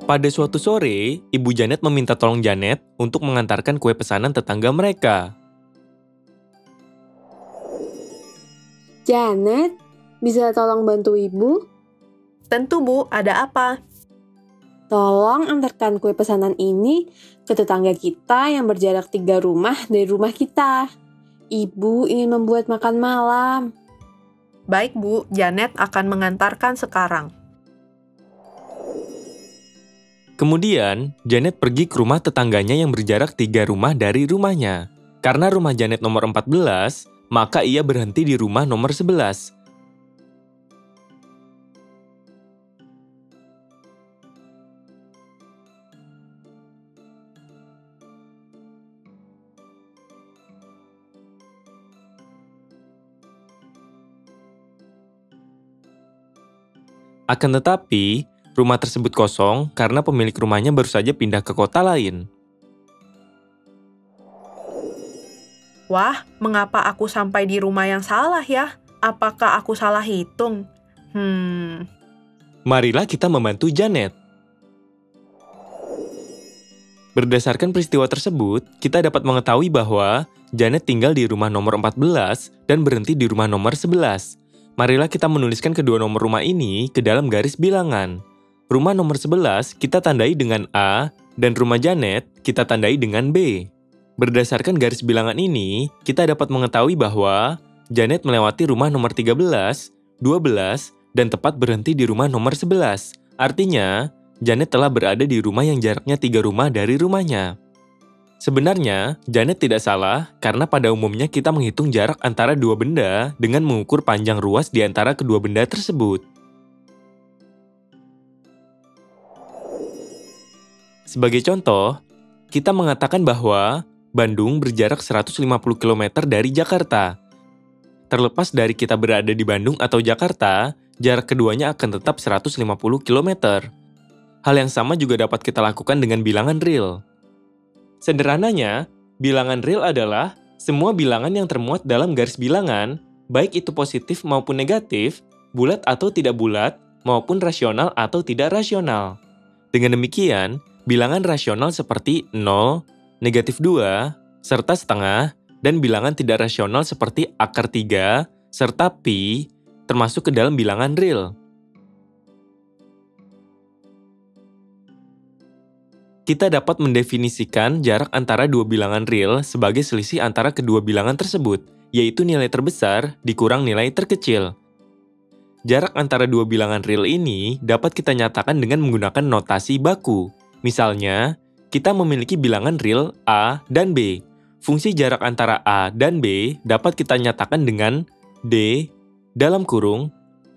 Pada suatu sore, Ibu Janet meminta tolong Janet untuk mengantarkan kue pesanan tetangga mereka. Janet, bisa tolong bantu ibu? Tentu, Bu. Ada apa? Tolong antarkan kue pesanan ini ke tetangga kita yang berjarak 3 rumah dari rumah kita. Ibu ingin membuat makan malam. Baik, Bu. Janet akan mengantarkan sekarang. Kemudian, Janet pergi ke rumah tetangganya yang berjarak 3 rumah dari rumahnya. Karena rumah Janet nomor 14, maka ia berhenti di rumah nomor 11. Akan tetapi, rumah tersebut kosong karena pemilik rumahnya baru saja pindah ke kota lain. Wah, mengapa aku sampai di rumah yang salah ya? Apakah aku salah hitung? Marilah kita membantu Janet. Berdasarkan peristiwa tersebut, kita dapat mengetahui bahwa Janet tinggal di rumah nomor 14 dan berhenti di rumah nomor 11. Marilah kita menuliskan kedua nomor rumah ini ke dalam garis bilangan. Rumah nomor 11 kita tandai dengan A, dan rumah Janet kita tandai dengan B. Berdasarkan garis bilangan ini, kita dapat mengetahui bahwa Janet melewati rumah nomor 13, 12, dan tepat berhenti di rumah nomor 11. Artinya, Janet telah berada di rumah yang jaraknya 3 rumah dari rumahnya. Sebenarnya, Janet tidak salah karena pada umumnya kita menghitung jarak antara dua benda dengan mengukur panjang ruas di antara kedua benda tersebut. Sebagai contoh, kita mengatakan bahwa Bandung berjarak 150 km dari Jakarta. Terlepas dari kita berada di Bandung atau Jakarta, jarak keduanya akan tetap 150 km. Hal yang sama juga dapat kita lakukan dengan bilangan real. Sederhananya, bilangan real adalah semua bilangan yang termuat dalam garis bilangan, baik itu positif maupun negatif, bulat atau tidak bulat, maupun rasional atau tidak rasional. Dengan demikian, bilangan rasional seperti 0, negatif 2, serta setengah, dan bilangan tidak rasional seperti akar 3, serta pi, termasuk ke dalam bilangan real. Kita dapat mendefinisikan jarak antara dua bilangan real sebagai selisih antara kedua bilangan tersebut, yaitu nilai terbesar dikurang nilai terkecil. Jarak antara dua bilangan real ini dapat kita nyatakan dengan menggunakan notasi baku. Misalnya, kita memiliki bilangan real A dan B. Fungsi jarak antara A dan B dapat kita nyatakan dengan D dalam kurung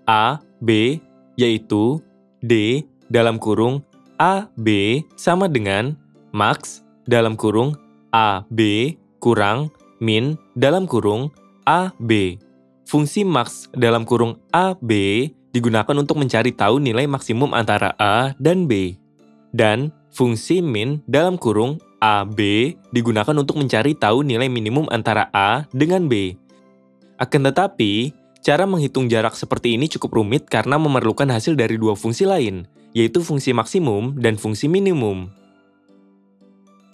A, B, yaitu D dalam kurung A, B sama dengan max dalam kurung A, B kurang min dalam kurung A, B. Fungsi max dalam kurung A, B digunakan untuk mencari tahu nilai maksimum antara A dan B. Dan fungsi min dalam kurung A, B digunakan untuk mencari tahu nilai minimum antara A dengan B. Akan tetapi, cara menghitung jarak seperti ini cukup rumit karena memerlukan hasil dari dua fungsi lain, yaitu fungsi maksimum dan fungsi minimum.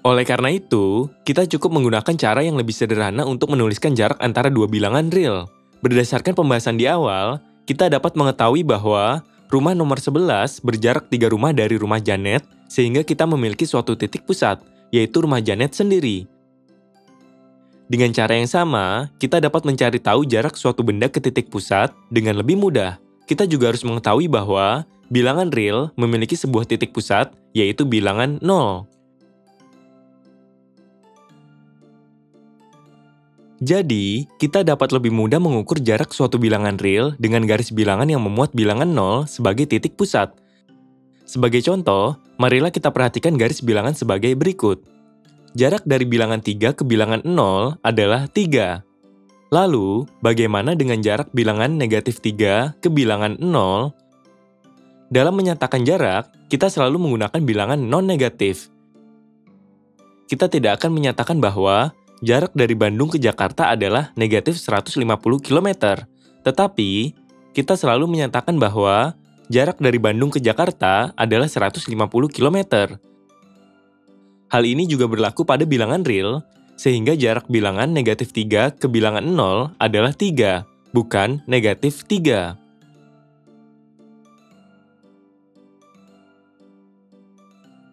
Oleh karena itu, kita cukup menggunakan cara yang lebih sederhana untuk menuliskan jarak antara dua bilangan real. Berdasarkan pembahasan di awal, kita dapat mengetahui bahwa rumah nomor 11 berjarak 3 rumah dari rumah Janet, sehingga kita memiliki suatu titik pusat, yaitu rumah Janet sendiri. Dengan cara yang sama, kita dapat mencari tahu jarak suatu benda ke titik pusat dengan lebih mudah. Kita juga harus mengetahui bahwa bilangan real memiliki sebuah titik pusat, yaitu bilangan 0. Jadi, kita dapat lebih mudah mengukur jarak suatu bilangan real dengan garis bilangan yang memuat bilangan 0 sebagai titik pusat. Sebagai contoh, marilah kita perhatikan garis bilangan sebagai berikut. Jarak dari bilangan 3 ke bilangan 0 adalah 3. Lalu, bagaimana dengan jarak bilangan negatif 3 ke bilangan 0? Dalam menyatakan jarak, kita selalu menggunakan bilangan non-negatif. Kita tidak akan menyatakan bahwa jarak dari Bandung ke Jakarta adalah negatif 150 km. Tetapi, kita selalu menyatakan bahwa jarak dari Bandung ke Jakarta adalah 150 km. Hal ini juga berlaku pada bilangan real, sehingga jarak bilangan negatif 3 ke bilangan 0 adalah 3, bukan negatif 3.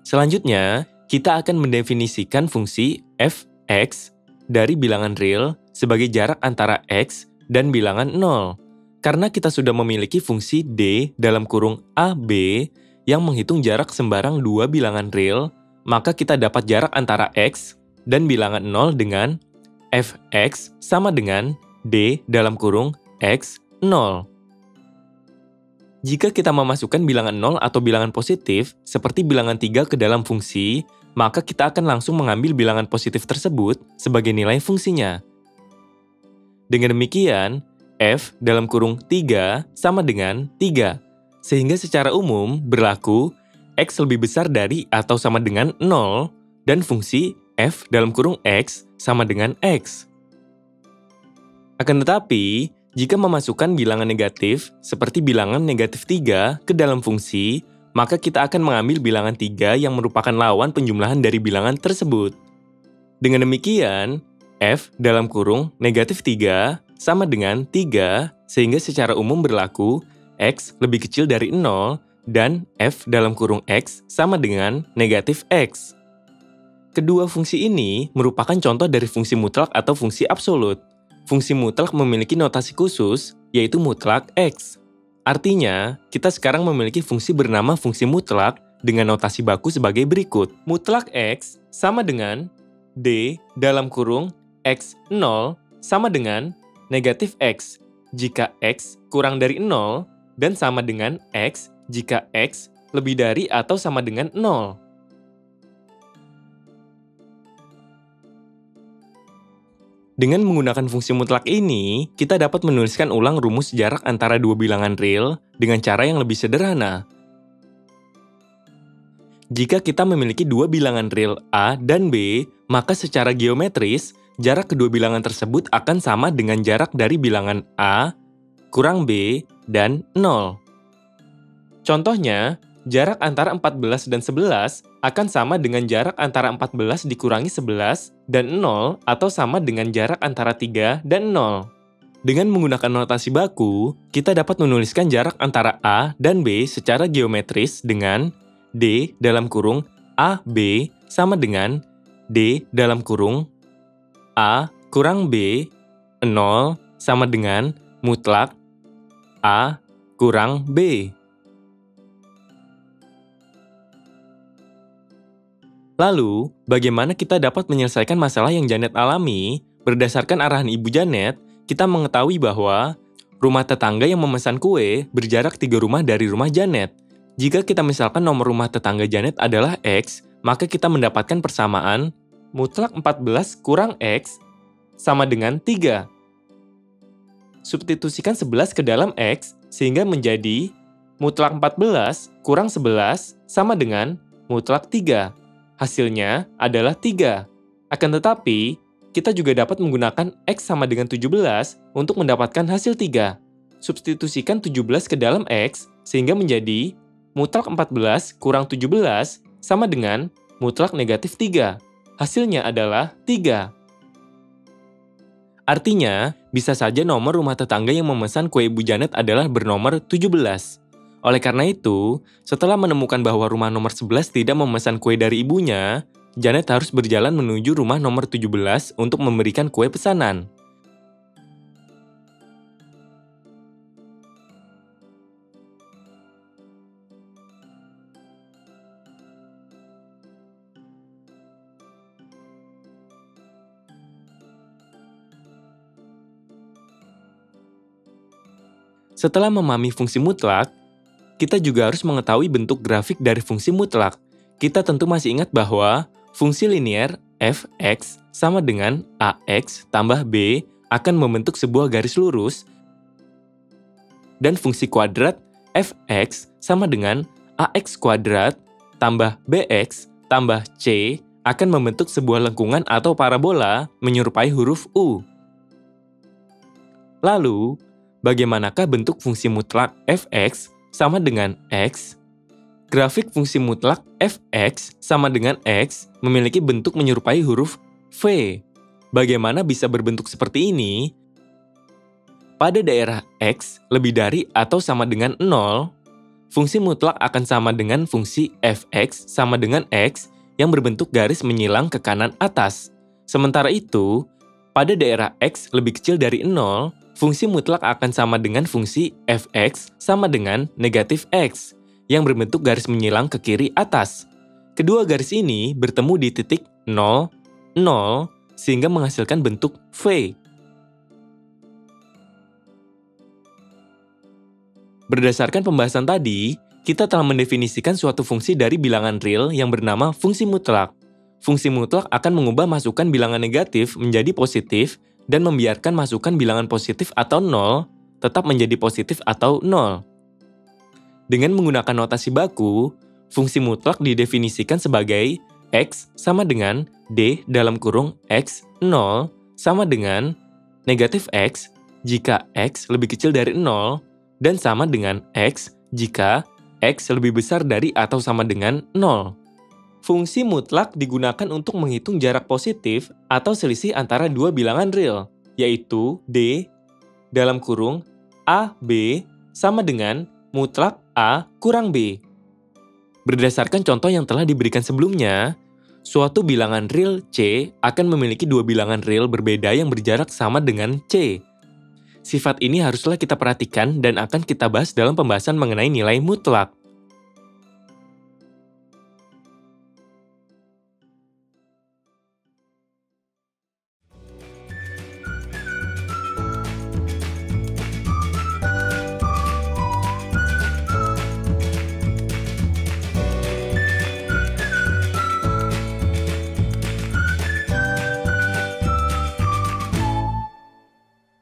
Selanjutnya, kita akan mendefinisikan fungsi f(x) dari bilangan real sebagai jarak antara x dan bilangan 0. Karena kita sudah memiliki fungsi d dalam kurung AB yang menghitung jarak sembarang dua bilangan real, maka kita dapat jarak antara x dan bilangan 0 dengan f(x) sama dengan d dalam kurung x 0. Jika kita memasukkan bilangan 0 atau bilangan positif, seperti bilangan 3 ke dalam fungsi, maka kita akan langsung mengambil bilangan positif tersebut sebagai nilai fungsinya. Dengan demikian, f dalam kurung 3 sama dengan 3, sehingga secara umum berlaku x lebih besar dari atau sama dengan 0, dan fungsi f dalam kurung x sama dengan x. Akan tetapi, jika memasukkan bilangan negatif, seperti bilangan negatif 3 ke dalam fungsi, maka kita akan mengambil bilangan 3 yang merupakan lawan penjumlahan dari bilangan tersebut. Dengan demikian, f dalam kurung negatif 3 sama dengan 3, sehingga secara umum berlaku x lebih kecil dari 0, dan f dalam kurung x sama dengan negatif x. Kedua fungsi ini merupakan contoh dari fungsi mutlak atau fungsi absolut. Fungsi mutlak memiliki notasi khusus, yaitu mutlak x. Artinya, kita sekarang memiliki fungsi bernama fungsi mutlak dengan notasi baku sebagai berikut. Mutlak x sama dengan d dalam kurung x0 sama dengan negatif x jika x kurang dari 0 dan sama dengan x jika x lebih dari atau sama dengan 0. Dengan menggunakan fungsi mutlak ini, kita dapat menuliskan ulang rumus jarak antara dua bilangan real dengan cara yang lebih sederhana. Jika kita memiliki dua bilangan real A dan B, maka secara geometris, jarak kedua bilangan tersebut akan sama dengan jarak dari bilangan A kurang B dan 0. Contohnya, jarak antara 14 dan 11 akan sama dengan jarak antara 14 dikurangi 11 dan 0 atau sama dengan jarak antara 3 dan 0. Dengan menggunakan notasi baku, kita dapat menuliskan jarak antara A dan B secara geometris dengan D dalam kurung AB sama dengan D dalam kurung A kurang B, 0 sama dengan mutlak A kurang B. Lalu, bagaimana kita dapat menyelesaikan masalah yang Janet alami? Berdasarkan arahan Ibu Janet, kita mengetahui bahwa rumah tetangga yang memesan kue berjarak 3 rumah dari rumah Janet. Jika kita misalkan nomor rumah tetangga Janet adalah X, maka kita mendapatkan persamaan mutlak 14 kurang X sama dengan 3. Substitusikan 11 ke dalam X, sehingga menjadi mutlak 14 kurang 11 sama dengan mutlak 3. Hasilnya adalah 3. Akan tetapi, kita juga dapat menggunakan X sama dengan 17 untuk mendapatkan hasil 3. Substitusikan 17 ke dalam X, sehingga menjadi mutlak 14 kurang 17 sama dengan mutlak negatif 3. Hasilnya adalah 3. Artinya, bisa saja nomor rumah tetangga yang memesan kue Ibu Janet adalah bernomor 17. Oleh karena itu, setelah menemukan bahwa rumah nomor 11 tidak memesan kue dari ibunya, Janet harus berjalan menuju rumah nomor 17 untuk memberikan kue pesanan. Setelah memahami fungsi mutlak, kita juga harus mengetahui bentuk grafik dari fungsi mutlak. Kita tentu masih ingat bahwa fungsi linier f(x) sama dengan ax tambah b akan membentuk sebuah garis lurus, dan fungsi kuadrat f(x) sama dengan ax kuadrat tambah bx tambah c akan membentuk sebuah lengkungan atau parabola menyerupai huruf U. Lalu, bagaimanakah bentuk fungsi mutlak f(x) sama dengan X, grafik fungsi mutlak f(x) sama dengan X memiliki bentuk menyerupai huruf V. Bagaimana bisa berbentuk seperti ini? Pada daerah X lebih dari atau sama dengan 0, fungsi mutlak akan sama dengan fungsi f(x) sama dengan X yang berbentuk garis menyilang ke kanan atas. Sementara itu, pada daerah X lebih kecil dari 0, fungsi mutlak akan sama dengan fungsi f(x) sama dengan negatif X yang berbentuk garis menyilang ke kiri atas. Kedua garis ini bertemu di titik 0, 0, sehingga menghasilkan bentuk V. Berdasarkan pembahasan tadi, kita telah mendefinisikan suatu fungsi dari bilangan real yang bernama fungsi mutlak. Fungsi mutlak akan mengubah masukan bilangan negatif menjadi positif dan membiarkan masukan bilangan positif atau 0 tetap menjadi positif atau 0. Dengan menggunakan notasi baku, fungsi mutlak didefinisikan sebagai X sama dengan D dalam kurung X 0 sama dengan negatif X jika X lebih kecil dari 0 dan sama dengan X jika X lebih besar dari atau sama dengan 0. Fungsi mutlak digunakan untuk menghitung jarak positif atau selisih antara dua bilangan real, yaitu D dalam kurung AB sama dengan mutlak A kurang B. Berdasarkan contoh yang telah diberikan sebelumnya, suatu bilangan real C akan memiliki dua bilangan real berbeda yang berjarak sama dengan C. Sifat ini haruslah kita perhatikan dan akan kita bahas dalam pembahasan mengenai nilai mutlak.